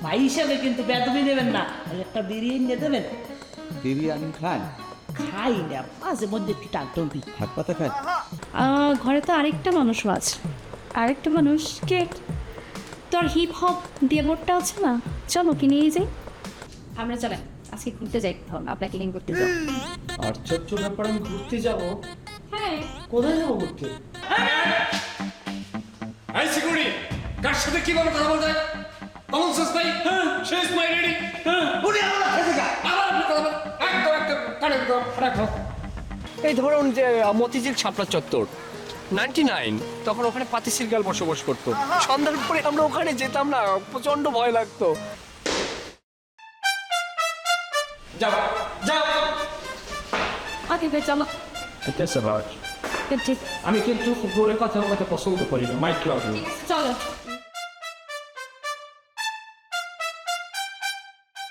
ভাই হিসাবে কিন্তু বেদবি নেবেন না, একটা বিরিয়ানি দিয়ে দেবেন। বিরিয়ানি খান? খাই না, মাঝে মধ্যে একটু টাকটুম্পি। হাত পাতা খান? ঘরে তো আরেকটা মানুষও আছে। আরেকটা মানুষ কে? তোর হিপ হপ দিয়ে বোর্ডটা আছে না, চলো কিনেই যাই। আমরা চলে আজকে ঘুরতে যাই, আপনাকে কিনে করতে যাও। আশ্চর্য ব্যাপার, আমি ঘুরতে যাবো? হ্যাঁ, কোথায় যাবো ঘুরতে? এই সিকিউরিটি, কার সাথে কিভাবে কথা বলতে হয়? কমন সেন্স নাই? সে ইজ মাই রেডি। উনি আমার কাছে যা। আবার আপনি কথা বলেন। একদম কানে রাখো। এই ধরুন যে মতিঝিল শাপলা চত্বর 99, তখন ওখানে পাতিসির গাল বসবাস করতো। সন্ধ্যার পরে আমরা ওখানে যেতাম না, প্রচন্ড ভয় লাগতো। যাও যাও। ওকে ভাই চলো। ঠিক আমি কিন্তু জোরে কথা বলতে পছন্দ করি না, মাইক লাগবে। চলো।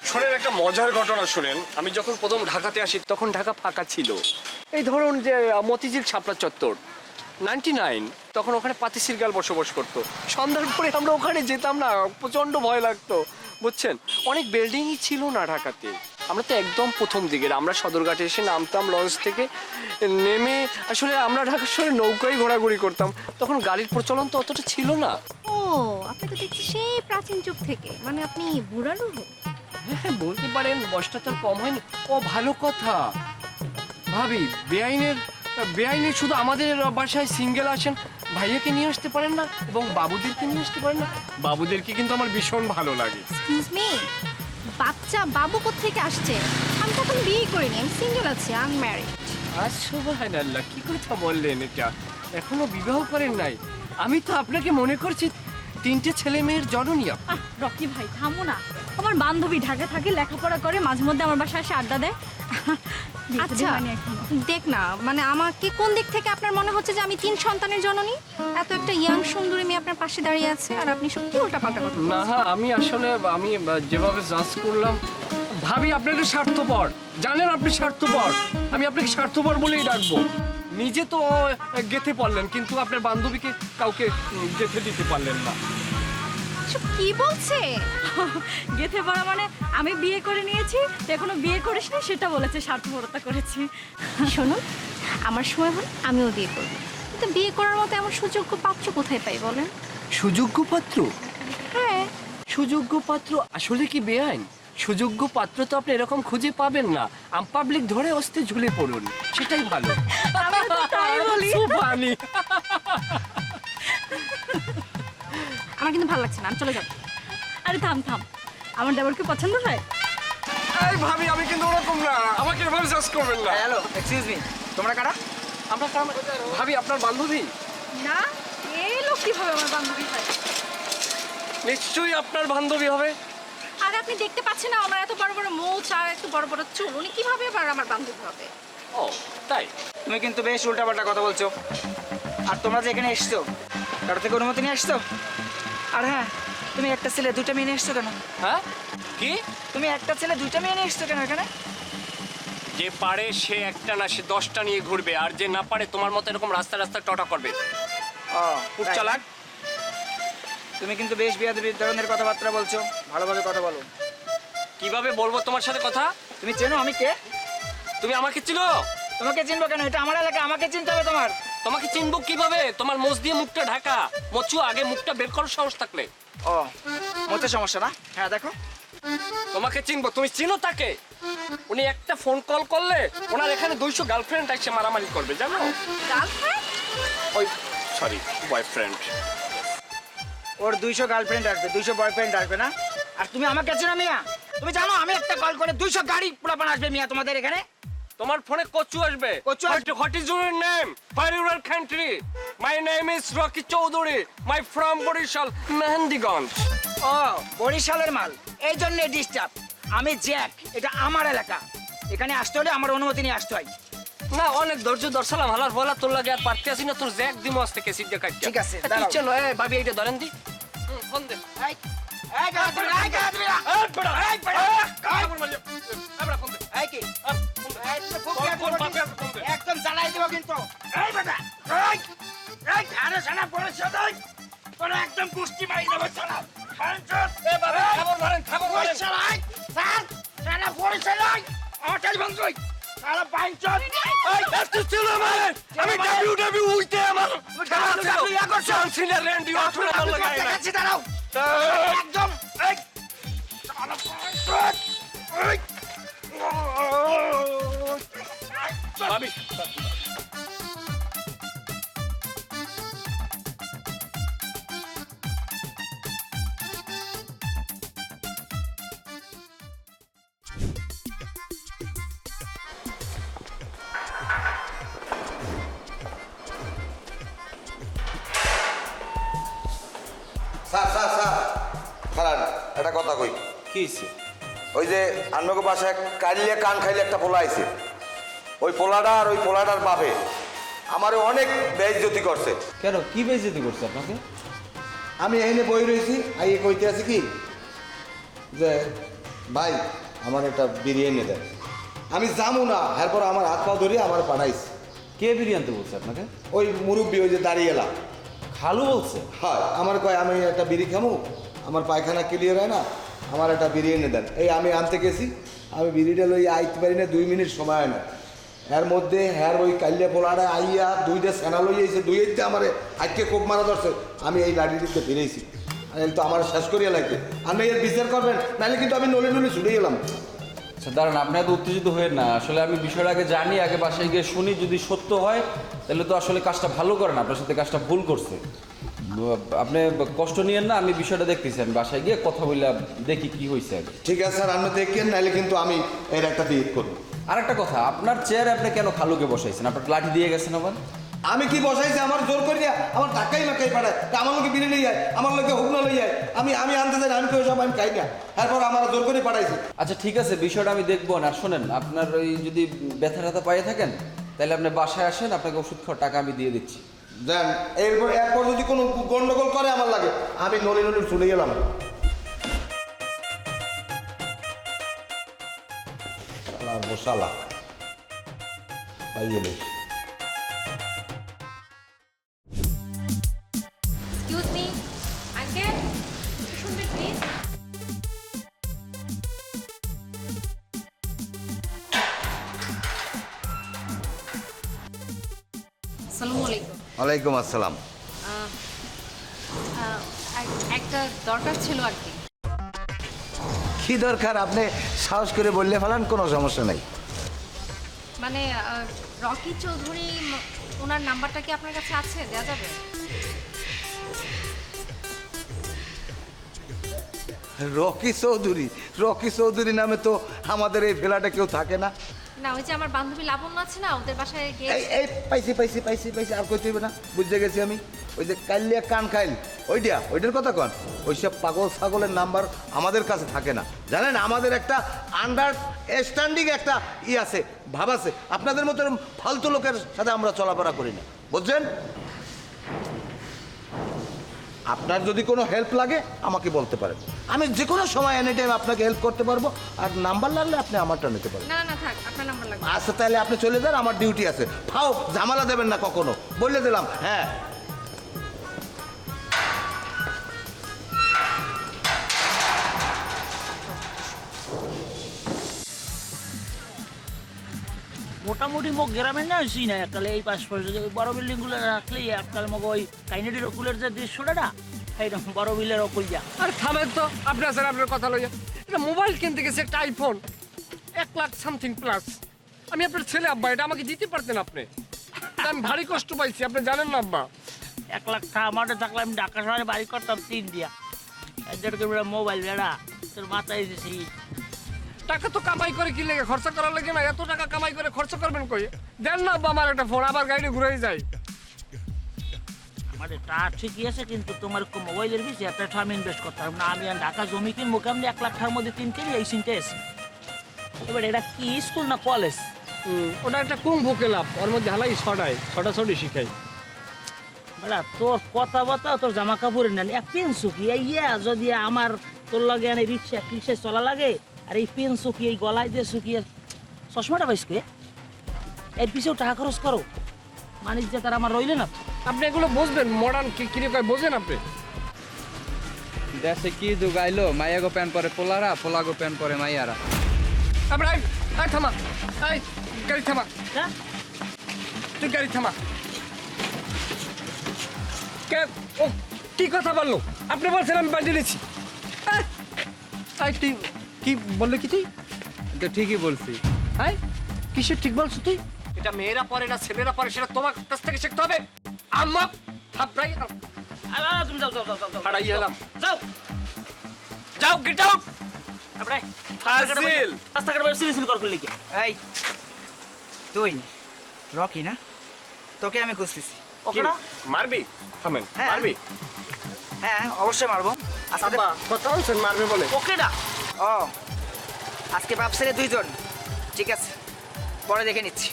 শোনেন, একটা মজার ঘটনা শুনেন। আমি যখন প্রথম ঢাকাতে আসি তখন ঢাকা ফাঁকা ছিল। এই ধরুন যে মতিঝিল শাপলা চত্বর 99, তখন ওখানে পাতিসির গাল বসবাস করতো। সন্ধ্যার পরে আমরা ওখানে যেতাম না, প্রচন্ড ভয় লাগতো, বুঝছেন। অনেক বিল্ডিংই ছিল না ঢাকাতে। আমরা তো একদম প্রথম দিকের। আমরা সদরঘাটে এসে নামতাম লঞ্চ থেকে, নেমে আসলে আমরা ঢাকার শহরে নৌকায় ঘোরাঘুরি করতাম। তখন গাড়ির প্রচলন তো অতটা ছিল না। ও, আপনি তো দেখছি সেই প্রাচীন যুগ থেকে, মানে আপনি বুড়ারু। হ্যাঁ বলতে পারেন, বয়সটা তো কম হয়নি। ও ভালো কথা। ভাবি, বেআইনি শুধু আমাদের বাসায় সিঙ্গেল আসেন, ভাইয়াকে নিয়ে আসতে পারেন না এবং বাবুদেরকে নিয়ে আসতে পারেন না? বাবুদেরকে কিন্তু আমার ভীষণ ভালো লাগে। এক্সকিউজ মি, বাচ্চা বাবু কোত্থেকে আসছে? আমি তখন বিয়ে করিনি, আমি সিঙ্গেল আছি, আনম্যারিড। সুবহানাল্লাহ, কি কথা বললেন এটা? এখনো বিবাহ করেন নাই? আমি তো আপনাকে মনে করছি 3টে ছেলে মেয়ের জননী। রকি ভাই থামো না, আমার বান্ধবী ঢাকা থাকে, লেখাপড়া করে, মাঝে মধ্যে আমার বাসায় এসে আড্ডা দেয়। আচ্ছা দেখ না, মানে আমাকে কোন দিক থেকে আপনার মনে হচ্ছে যে আমি 3 সন্তানের জননী? এত একটা ইয়াং সুন্দরী মেয়ে আপনার পাশে দাঁড়িয়ে আছে আর আপনি সত্যি উল্টাপাল্টা কথা না, আমি আসলে যেভাবে জাজ করলাম, ভাবি আপনাকে স্বার্থপর। জানেন আপনি স্বার্থপর। আমি আপনাকে স্বার্থপর বলেই ডাকবো। নিজে তো গেথে পারলেন, কিন্তু আপনার বান্ধবীকে কাউকে গেথে দিতে পারলেন না। এসব কি বলছে? গেথে পড়া মানে আমি বিয়ে করে নিয়েছি, তো এখনো বিয়ে করিস না সেটা বলেছে, স্বার্থপরতা করেছি। শুনুন, আমার সময় হল আমিও বিয়ে করব, কিন্তু বিয়ে করার মতো এমন সুযোগ্য পাত্র কোথায় পাই বলেন? সুযোগ্য পাত্র? হ্যাঁ, সুযোগ্য পাত্র আসলে কি বেআইন? সুযোগ্য পাত্র তো আপনি এরকম খুঁজে পাবেন না। পাবলিক ধরে অস্তে ঝুলে পড়ুন, সেটাই ভালো। তাই বলি। ফানি। আমার কিন্তু ভালো লাগছে না, আমি চলে যাবো। আরে থাম থাম, আমার দেবরকে পছন্দ হয়? এই ভাবি, আমি কিন্তু ওরকম না, আমাকে এভাবে জাজ করবেন না। হ্যালো, এক্সকিউজ মি, তোমরা কারা? আমরা ভাবি আপনার বান্ধবী? না, এই লোক কিভাবে আমার বান্ধবী হয়? নিশ্চয়ই আপনার বান্ধবী হবে। আর আপনি দেখতে পাচ্ছেন না আমার এত বড় বড় মোচ আর এত বড় বড় চুল, উনি কিভাবে আবার আমার বান্ধবী হবে? ও তাই? তুমি কিন্তু বেশ উল্টাপাল্টা কথা বলছো। আর তোমরা যে এখানে এসছো, কারো থেকে অনুমতি নিয়ে আসছো? আর হ্যাঁ, তুমি একটা ছেলে 2টা মেয়ে নিয়ে এসছো কেন? হ্যাঁ কি? তুমি একটা ছেলে 2টা মেয়ে নিয়ে এসছো কেন এখানে? যে পারে সে একটা না, সে 10টা নিয়ে ঘুরবে, আর যে না পারে তোমার মতো এরকম রাস্তা রাস্তা টটা করবে। ও, খুব তাই। চালাক। তুমি কিন্তু বেশ বিয়াদবি ধরনের কথাবার্তা বলছো, ভালোভাবে কথা বলো। কিভাবে বলবো তোমার সাথে কথা? তুমি চেনো আমি কে? তুমি আমাকে চিনো? তোমাকে চিনবো কেন? এটা আমার এলাকা, আমাকে চিনতে হবে তোমার। তোমাকে চিনবো কিভাবে? তোমার মোচ দিয়ে মুখটা ঢাকা। মোচু, আগে মুখটা বের করো সাহস থাকলে। ও, মোটে সমস্যা না? হ্যাঁ দেখো, তোমাকে চিনবো। তুমি চিনো তাকে? উনি একটা ফোন কল করলে ওনার এখানে 200 গার্লফ্রেন্ড এসে মারামারি করবে, জানো? গার্লফ্রেন্ড? ওই সরি, বয়ফ্রেন্ড। ওর 200 গার্লফ্রেন্ড আসবে, 200 বয়ফ্রেন্ড আসবে না? আর তুমি আমাকে চেনো মিয়া? তুমি জানো আমি একটা কল করে 200 গাড়ি পুরাপান আসবে মিয়া তোমাদের এখানে? তোমার ফোনে কচু আসবে। কচু আসবে? What is your name? Where is your country? My name is Rocky Chowdhury. My from Borishal, Mehendiganj. ও, বরিশালের মাল, এই জন্য ডিস্টার্ব। আমি জ্যাক, এটা আমার এলাকা। এখানে আসতে হলে আমার অনুমতি নিয়ে আসতে হয়। না, অনেক ধৈর্য ধরছিলাম, হালার বলা তোর লাগে আর পারতে আসি না, তোর জ্যাক দিমো আজকে কেসি দিয়ে কাটছে। ঠিক আছে, তুই দাঁড়াও। চলো, ভাবি এইটা ধরেন দি। ফোন দে। এই, এই গাড়ি তুমি, এই গাড়ি তুমি না। এই বড়া, এই বড়া, এই বড়া, এই বড়া ফোন দে। এই কি? ফোন দে। এই তুমি খুব ফোন, বিয়াদবি ফোন, করছিস। বাপে আছে, ফোন দে। একদম জ্বালাই দেবো কিন্তু। এই বেটা, এই, এই ধারে সানা পড়ে সদাই। তোরা একদম কুস্তি মারি দেবো, চলো। এ বাবা, খবর ধরেন, ছিল মানে আমি WWE তে আমার খেলা ছিল ইয়া করছো? জন সিনা র্যান্ডি অর্টন আমার লাগাই না দেখাচ্ছি, দাঁড়াও একদম এই ভাবি স্যার স্যার স্যার খারান একটা কথা কই কি হয়েছে? ওই যে আন্নকে বাসায় কাইলে কান খাইলে একটা পোলা আইছে ওই পোলাটা আর ওই পোলাটার বাপে আমারে অনেক বেইজ্জতি করছে। কেন কি বেইজ্জতি করছে আপনাকে? আমি এখানে বই রয়েছি আইয়ে কইতে আছি কি যে ভাই আমার একটা বিরিয়ানি দেন। আমি যাবো না, এরপর আমার হাত পা ধরিয়ে আমার পাঠাইছে। কে বিরিয়ানি আনতে বলছে আপনাকে? ওই মুরব্বী ওই যে দাঁড়িয়ে এলাম, খালু বলছে? হয় আমার কয় আমি একটা বিড়ি খামু, আমার পায়খানা ক্লিয়ার হয় না, আমার একটা বিরিয়ানি দেন। এই আমি আনতে গেছি, আমি বিড়িটা লই আইতে পারি না, 2 মিনিট সময় হয় না। এর মধ্যে হ্যার ওই কাল্লে পোলাটা আইয়া 2টা সেনা লই আইছে, 2টা আমার আজকে কোপ মারা ধরছে। আমি এই লাঠি দিতে ফিরেছি, তো আমার শেষ করিয়া লাগবে। আপনি এর বিচার করবেন, নাহলে কিন্তু আমি নলে নলে ছুটে গেলাম। আচ্ছা দাঁড়ান, আপনি এত উত্তেজিত হয়ে না। আসলে আমি বিষয়টা আগে জানি, আগে বাসায় গিয়ে শুনি, যদি সত্য হয় তাহলে তো আসলে কাজটা ভালো করেন, আপনার সাথে কাজটা ভুল করছে। আপনি কষ্ট নিয়েন না, আমি বিষয়টা দেখতেছি, আমি বাসায় গিয়ে কথা বলে দেখি কি হয়েছে আগে। ঠিক আছে স্যার, আপনি দেখেন, নাহলে কিন্তু আমি এর একটা দিয়ে করবো। আর একটা কথা, আপনার চেয়ারে আপনি কেন খালুকে বসাইছেন? আপনার লাঠি দিয়ে গেছেন আবার? আমি কি বসাইছি? আমার জোর করিয়া আমার ধাক্কাই মাকাই পাঠায়, আমার লোকে বিড়ি লই যায়, আমার লোকে হুকনা লই যায়। আমি আনতে চাই না, আমি কেউ সব আমি খাই না, তারপর আমার জোর করে পাঠাইছি। আচ্ছা ঠিক আছে, বিষয়টা আমি দেখবো না। শোনেন, আপনার ওই যদি ব্যথা ট্যাথা পাইয়ে থাকেন তাহলে আপনি বাসায় আসেন, আপনাকে ওষুধ খাওয়ার টাকা আমি দিয়ে দিচ্ছি। দেন, এরপর যদি কোনো গন্ডগোল করে আমার লাগে, আমি নলি নলি চলে গেলাম। বসালা পাইয়ে এক্সকিউজ মি আঙ্কেল, শুনবেন প্লিজ? আসসালামু আলাইকুম। ওয়ালাইকুম আসসালাম। একটা দরকার ছিল আর কি। কি দরকার আপনি সাহস করে বললে ফেলান, কোনো সমস্যা নেই। মানে রকি চৌধুরী, ওনার নাম্বারটা কি আপনার কাছে আছে? দেওয়া যাবে? রকি চৌধুরী নামে তো আমাদের এই ফেলাটা কেউ থাকে না। না, ওই যে আমার বান্ধবী লাবণ্য আছে না, ওদের বাসায় গিয়ে এই পাইছি আর কইতে হবে না, বুঝতে গেছি আমি। ওই যে কাইলিয়া কান খাইল, ওইটার কথা কন। ওইসব পাগল ছাগলের নাম্বার আমাদের কাছে থাকে না, জানেন। আমাদের একটা আন্ডারস্ট্যান্ডিং একটা আছে, ভাব আছে। আপনাদের মতো ফালতু লোকের সাথে আমরা চলাফেরা করি না, বুঝছেন? আপনার যদি কোনো হেল্প লাগে আমাকে বলতে পারেন, আমি যে কোনো সময় এনি টাইম আপনাকে হেল্প করতে পারবো। আর নাম্বার লাগলে আপনি আমারটা নিতে পারেন। না না থাক, আপনার নাম্বার লাগবে। আচ্ছা তাহলে আপনি চলে যান, আমার ডিউটি আছে। ফাও ঝামেলা দেবেন না কখনো, বলে দিলাম। হ্যাঁ, মোটামুটি মোক গ্রামে না আসি না এককালে এই পাশ পর্যন্ত ওই বড় বিল্ডিংগুলো রাখলেই এককাল মোক ওই কাইনেটির ওকুলের যে দৃশ্যটা না, এইরকম বড় বিলের ওকুল যা। আর থামেন তো, আপনি আছেন আপনার কথা লইয়া। এটা মোবাইল কিনতে গেছে, একটা আইফোন 1,00,000 সামথিং প্লাস। আমি আপনার ছেলে আব্বা, এটা আমাকে দিতে পারতেন আপনি। আমি ভারী কষ্ট পাইছি, আপনি জানেন না আব্বা। 1 লাখ টাকা আমারটা থাকলে আমি ঢাকা শহরে বাড়ি করতাম 3 দিয়া। 1.5 কিলোমিটার মোবাইল বেড়া তোর মাথায় এসেছি। টাকা তো কামাই করে কি লেগে খরচা করার লাগে না? এত টাকা কামাই করে খরচা করবেন কই? দেন না আব্বা আমার একটা ফোন, আবার গাড়ি ঘুরেই যায়। আমার টাকা ঠিকই আছে, কিন্তু তোমার মোবাইলের বেশি এত টাকা আমি ইনভেস্ট করতে পারবো না। আমি আর ঢাকা জমি কিনবো কেমনি 1 লাখ টাকার মধ্যে 3 কিনি, এই চিন্তা আছে। এবার এটা কি স্কুল না কলেজ? ওটা একটা কুম্ভ ক্লাব, ওর মধ্যে হালাই ছড়াছড়ি শিখাই। বেড়া তোর কথাবার্তা, তোর জামা কাপড়ের নেন এক পেন শুকি ইয়া যদি আমার তোর লাগে এই রিক্সায় চলা লাগে, আর এই পেন শুকি এই গলায় দিয়ে শুকিয়ে চশমাটা পাইসকে এর পিছেও টাকা খরচ করো, মানিস যে তার আমার রইলে না। আপনি এগুলো বুঝবেন, মডার্ন কিরকম বোঝেন আপনি? দেশে কি যুগ আইলো, মাইয়াগো প্যান পরে পোলারা, পোলাগো প্যান পরে মাইয়ারা। আপনি থামা, গাড়ি থামা। যা, তুই গাড়ি থামা। ও কি কথা বললো? আপনি বলছেন আমি বান্ডিল নিচ্ছি। তুই কি বললি কি তুই? তো ঠিকই বলছি। হ্যাঁ কিসের ঠিক বলছো তুই? এটা মেয়েরা পরে না ছেলেরা পরে, সেটা তোমার কাছ থেকে শিখতে হবে। আম্মা থাপড়াই তুমি যাও যাও যাও যাও যাও। হারাই এলাম। যাও যাও গেট আউট। তারপরে ফাজিল। রাস্তাঘাটে বাইরে সিলিসিলি কর করলি কি? এই তুই রকি না? তোকে আমি খুঁজতেছি। ওকে না? মারবি? থামেন। হ্যাঁ। মারবি? হ্যাঁ অবশ্যই মারবো। আজকে আব্বা কথা বলছেন মারবে বলে? ওকে না? ও আজকে বাপ ছেলে দুইজন, ঠিক আছে পরে দেখে নিচ্ছি,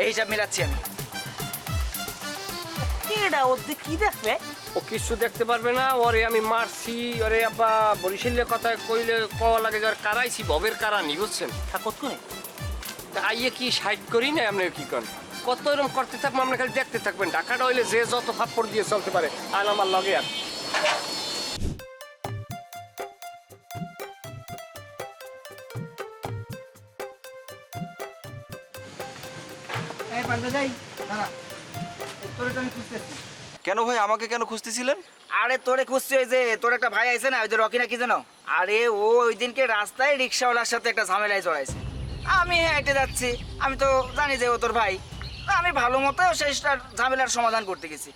এই হিসাব মিলাচ্ছি আমি। কেডা ওতে কি দেখবে? ও কিছু দেখতে পারবে না। ওরে আমি মারছি। ওরে আব্বা বরিশালের কথা কইলে কওয়া লাগে যে ওর কারাইছি, ববের কারানি, বুঝছেন? ঠাকুর কোনে? তা আইয়ে কি সাইড করি না আপনি কি করেন? কত এরকম করতে থাকবো, আমরা খালি দেখতে থাকবেন। ঢাকাটা হইলে যে যত ফাপ্পড় দিয়ে চলতে পারে আর আমার লগে আর। এই পাল্টে যাই, দাঁড়া, তোরে তো আমি খুঁজতেছি। কেন ভাই আমাকে কেন খুঁজতেছিলেন? আরে তোরে খুঁজছি, ওই যে তোর একটা ভাই আছে না, ওই যে রকি না কি জানো? আরে ও ওই দিনকে রাস্তায় রিক্সাওয়ালার সাথে একটা ঝামেলায় জড়াইছে। আমি হেঁটে যাচ্ছি, আমি তো জানি যে ও তোর ভাই, আমি ভালো মতো শেষটার ঝামেলার সমাধান করতে গেছি।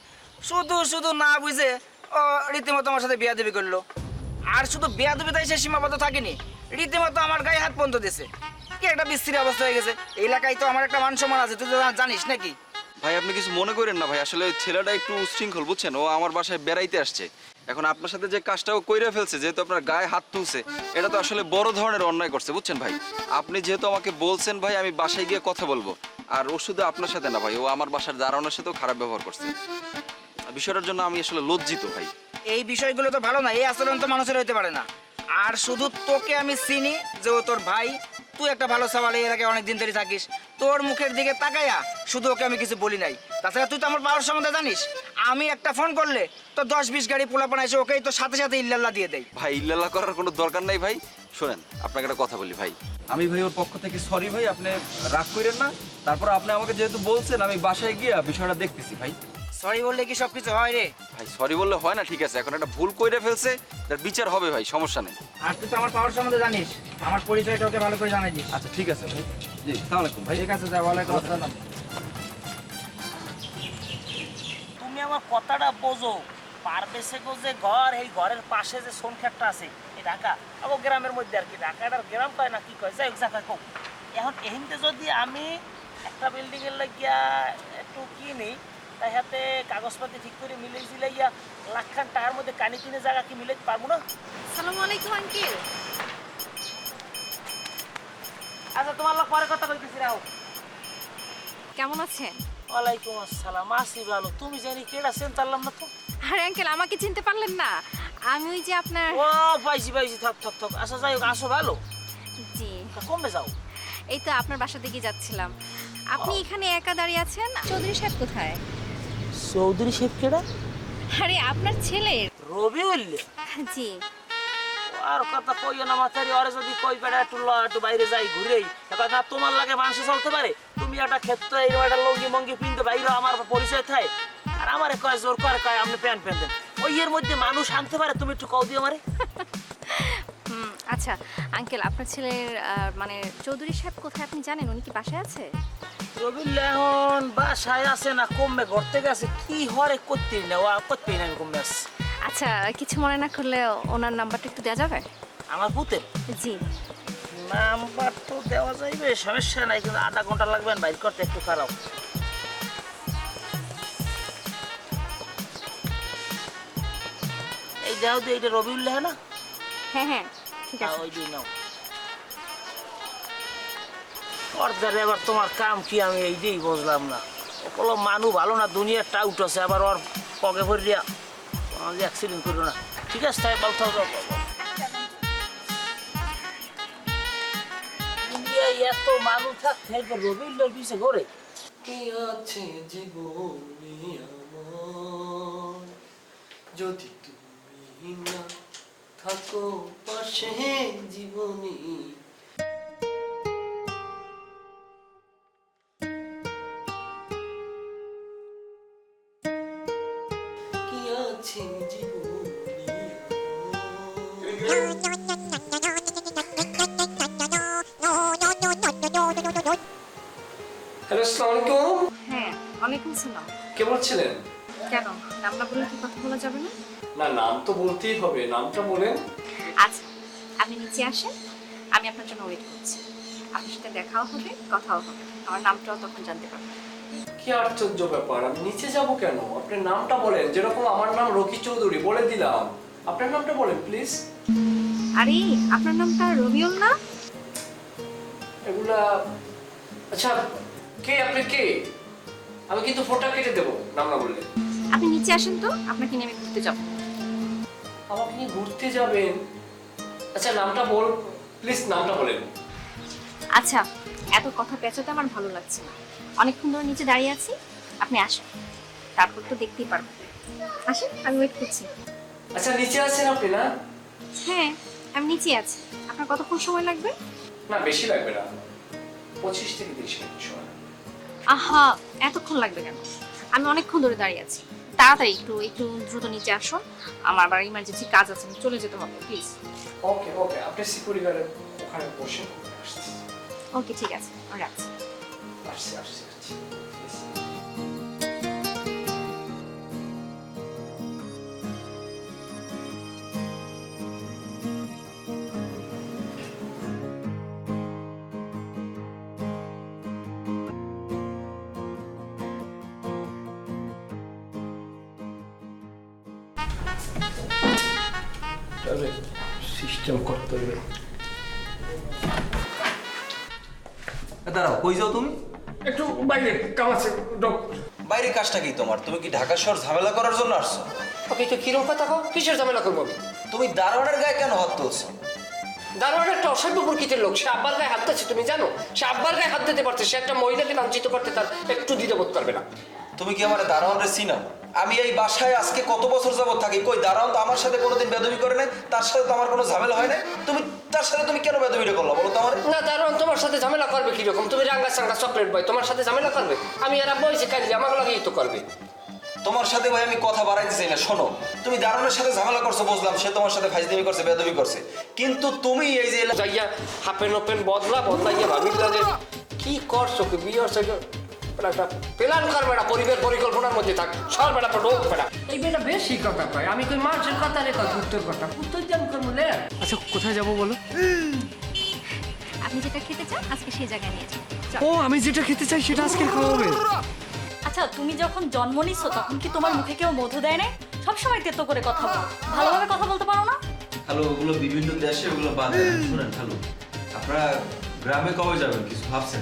শুধু শুধু না বুঝে ও রীতিমতো আমার সাথে বিয়াদবি করলো। আর শুধু বিয়াদবিতাই সে সীমাবদ্ধ থাকেনি, রীতিমতো আমার গায়ে হাত পর্যন্ত দিয়েছে। কি একটা বিশ্রী অবস্থা হয়ে গেছে। এই এলাকায় তো আমার একটা মান সম্মান আছে, তুই তো জানিস নাকি? ভাই আপনি কিছু মনে করেন না ভাই, আসলে ওই ছেলেটা একটু উচ্ছৃঙ্খল বুঝছেন। ও আমার বাসায় বেড়াইতে আসছে, এখন আপনার সাথে যে কাজটা ও কইরা ফেলছে, যেহেতু আপনার গায়ে হাত তুলছে, এটা তো আসলে বড় ধরনের অন্যায় করছে বুঝছেন ভাই। আপনি যেহেতু আমাকে বলছেন ভাই, আমি বাসায় গিয়ে কথা বলবো। আর ও শুধু আপনার সাথে না ভাই, ও আমার বাসার দারোয়ানের সাথেও খারাপ ব্যবহার করছে। বিষয়টার জন্য আমি আসলে লজ্জিত ভাই। এই বিষয়গুলো তো ভালো না, এই আচরণ তো মানুষের হইতে পারে না। আর শুধু তোকে আমি চিনি যে ও তোর ভাই, তুই একটা ভালো সওয়াল, এর আগে অনেকদিন ধরে থাকিস, তোর মুখের দিকে তাকাইয়া শুধু ওকে আমি কিছু বলি নাই। তাছাড়া তুই তো আমার বাবার সম্বন্ধে জানিস, আমি একটা ফোন করলে তো 10-20 গাড়ি পোলাপান এসে ওকেই তো সাথে সাথে ইল্লাল্লাহ দিয়ে দেয়। ভাই ইল্লাল্লাহ করার কোনো দরকার নাই ভাই। শোনেন আপনাকে একটা কথা বলি ভাই, আমি ভাই ওর পক্ষ থেকে সরি ভাই, আপনি রাগ করেন না। তারপর আপনি আমাকে যেহেতু বলছেন, আমি বাসায় গিয়ে বিষয়টা দেখতেছি ভাই। সরি বললে কি সবকিছু হয় রে? ভাই সরি বললে হয় না, ঠিক আছে, এখন একটা ভুল কইরে ফেলছে, তার বিচার হবে ভাই, সমস্যা নেই। আর তুই তো আমার পাওয়ার সম্বন্ধে জানিস, আমার পরিচয়টা ওকে ভালো করে জানাই দিস। আচ্ছা ঠিক আছে ভাই। জি আসসালামু আলাইকুম ভাই। ঠিক আছে, যা, ওয়ালাইকুম আসসালাম। তুমি আমার কথাটা বোঝো। পারবেছে গো যে ঘর, এই ঘরের পাশে যে সোনক্ষেতটা আছে, এই ঢাকা আবার গ্রামের মধ্যে আর কি, ঢাকাটার গ্রাম কয় না কি কয়, যাই হোক জায়গায় কম। এখন এহিনতে যদি আমি একটা বিল্ডিং এর লাগিয়া একটু কিনি, তাই হাতে কাগজপাতি ঠিক করে মিলাই জিলাইয়া লাখখান টাকার মধ্যে কানি কিনে জায়গা কি মিলাইতে পারবো না? আসসালামু আলাইকুম আঙ্কেল। আচ্ছা তোমার লোক পরে কথা কইতেছি, রাও। কেমন আছেন? ওয়ালাইকুম আসসালাম, আসি ভালো। তুমি জানি কেডা চেন পারলাম না তো। আরে আঙ্কেল আমাকে চিনতে পারলেন না? আমি ওই যে আপনার। ও পাইছি পাইছি, থাক থাক থাক। আচ্ছা যাই হোক, আসো ভালো। জি, তা কমবে যাও? এই তো আপনার বাসা দিকে যাচ্ছিলাম। আপনি এখানে একা দাঁড়িয়ে আছেন, চৌধুরী সাহেব কোথায়? চৌধুরী সাহেব কেডা? আরে আপনার ছেলের। রবি উল্লে। জি। আর কথা কইও না মাথারি, ওরে যদি কই বেড়া একটু একটু বাইরে যাই ঘুরেই, এবার না তোমার লাগে মানুষ চলতে পারে? তুমি একটা ক্ষেত্রে এইরকম একটা লঙ্গি মঙ্গি পিনতে বাইরে আমার পরিচয় থাই, আর আমারে কয় জোর করে কয় আপনি প্যান্ট প্যান্ট দেন। ওই এর মধ্যে মানুষ আনতে পারে? তুমি একটু কও দিও আমারে। আচ্ছা আঙ্কেল, আপনার ছেলের মানে চৌধুরী সাহেব কোথায় আপনি জানেন? উনি কি বাসায় আছে? রবিউল্লাহ এখন বাসায় আছে না কমবে ঘর থেকে আছে, কি হরে করতেই না, ও করতেই না, আমি কমবে আসছি। আচ্ছা কিছু মনে না করলে ওনার নাম্বারটা একটু দেওয়া যাবে? আমার পুতের জি। নাম্বার তো দেওয়া যাইবে, সমস্যা নাই, কিন্তু আধা ঘন্টা লাগবে বাইর করতে, একটু খারাপ। এই যাও দিয়ে, এইটা রবিউল্লাহ না? হ্যাঁ হ্যাঁ ঠিক আছে। ওই দিন নাও। পর্দারে এবার তোমার কাম কি আমি এই দিয়েই বুঝলাম না। ওগুলো মানু ভালো না, দুনিয়ার টাউট আছে, আবার ওর পকে ভরিয়া অ্যাক্সিডেন্ট করো না। ঠিক আছে তাই বল, থাও এত মানুষ থাকতে রবিউল্লাহর পিছে ঘরে কি আছে জীবনে আমার, যদি তুমি না থাকো পাশে, জীবনী। হ্যালো, আসসালামু আলাইকুম। হ্যাঁ ওয়ালাইকুম সালাম। কে বলছিলেন? কেন নাম না বললে কি কথা বলা যাবে না? না, নাম তো বলতেই হবে, নামটা বলেন। আচ্ছা আপনি নিচে আসেন, আমি আপনার জন্য ওয়েট করছি। আপনার সাথে দেখাও হবে, কথাও হবে, আমার নামটাও তখন জানতে পারবেন। কি আশ্চর্য ব্যাপার, আমি নিচে যাব কেন? আপনার নামটা বলেন। যেরকম আমার নাম রকি চৌধুরী, বলে দিলাম। আপনার নামটা বলেন প্লিজ। আরে আপনার নামটা রবিউল না? এগুলা আচ্ছা, কে আপনি? কে? আমি কিন্তু ফোনটা কেটে দেবো নাম না বললে। আপনি নিচে আসেন তো, আপনাকে নিয়ে আমি ঘুরতে যাবো। আমাকে নিয়ে ঘুরতে যাবেন? আচ্ছা নামটা বল প্লিজ, নামটা বলেন। আচ্ছা এত কথা পেঁচাতে আমার ভালো লাগছে না, অনেকক্ষণ ধরে নিচে দাঁড়িয়ে আছি, আপনি আসেন, তারপর তো দেখতেই পারবেন। আসেন, আমি ওয়েট করছি। আচ্ছা নিচে আছেন আপনি না? হ্যাঁ আমি নিচে আছি। আপনার কতক্ষণ সময় লাগবে? না বেশি লাগবে না, 25 থেকে 30 মিনিট সময়। আহা এতক্ষণ লাগবে কেন? আমি অনেকক্ষণ ধরে দাঁড়িয়ে আছি, তাড়াতাড়ি একটু একটু দ্রুত নিচে আসুন, আমার আবার ইমার্জেন্সি কাজ আছে, আমি চলে যেতে হবে প্লিজ। ওকে ওকে, আপনি সিকিউরিটি গার্ডের ওখানে বসে আসছি। ওকে ঠিক আছে, আমি রাখছি। আসছি আসছি আসছি। সিস্টেম করতে হবে। দাঁড়াও, কই যাও তুমি? একটু বাইরে কাম আছে। বাইরে কাজটা কি তোমার? তুমি কি ঢাকা শহর ঝামেলা করার জন্য আসছো? আপনি তো কিরম কথা কও? কিসের ঝামেলা করবো আমি? তুমি দারোয়ানের গায়ে কেন হাত তুলছো? দারোয়ান একটা অসভ্য প্রকৃতির লোক, সে আব্বার গায়ে হাত দিচ্ছে, তুমি জানো? সে আব্বার গায়ে হাত দিতে পারছে, সে একটা মহিলাকে লাঞ্ছিত করতে তার একটু দ্বিধা বোধ করবে না। তুমি কি আমার দারোয়ানরে চিনো? আমি এই বাসায় আজকে কত বছর যাবত থাকি, কই দারোয়ান তো আমার সাথে কোনোদিন বেদবি করে নাই, তার সাথে তো আমার কোনো ঝামেলা হয় নাই। তুমি তার সাথে তুমি কেন বেদবিটা করলো বলো তো আমার? না দারোয়ান তোমার সাথে ঝামেলা করবে কিরকম? তুমি রাঙ্গা সাঙ্গা চকলেট বয়, তোমার সাথে ঝামেলা করবে? আমি আর আব্বা হয়েছে কাজে, আমাকে লাগেই তো করবে। তোমার সাথে ভাই আমি কথা বাড়াইতে চাই না। শোনো, তুমি দারোয়ানের সাথে ঝামেলা করছো বুঝলাম, সে তোমার সাথে ফাইজলামি করছে, বেদবি করছে, কিন্তু তুমি এই যে যাইয়া হাফেন ওপেন বদলাইয়া ভাবির লাগে কি করছো? কি বিয়ে হচ্ছে একটা প্ল্যান কর বেড়া, পরিবার পরিকল্পনার মধ্যে থাক, সর বেড়া ঢোক বেড়া। এই বেটা বেশি কথা কয়, আমি কই মানুষের কথা রে কয়, উত্তর কথা উত্তর দেন করবো লে। আচ্ছা কোথায় যাবো বলো? আপনি যেটা খেতে চান আজকে সেই জায়গায় নিয়ে যান। ও আমি যেটা খেতে চাই সেটা আজকে খাওয়াবে? আচ্ছা তুমি যখন জন্ম নিছো তখন কি তোমার মুখে কেউ মধু দেয় না? সবসময় তেতো করে কথা বলো, ভালোভাবে কথা বলতে পারো না? হ্যালো, ওগুলো বিভিন্ন দেশে ওগুলো বাদ দেন। শুনেন হ্যালো, আপনারা গ্রামে কবে যাবেন কিছু ভাবছেন?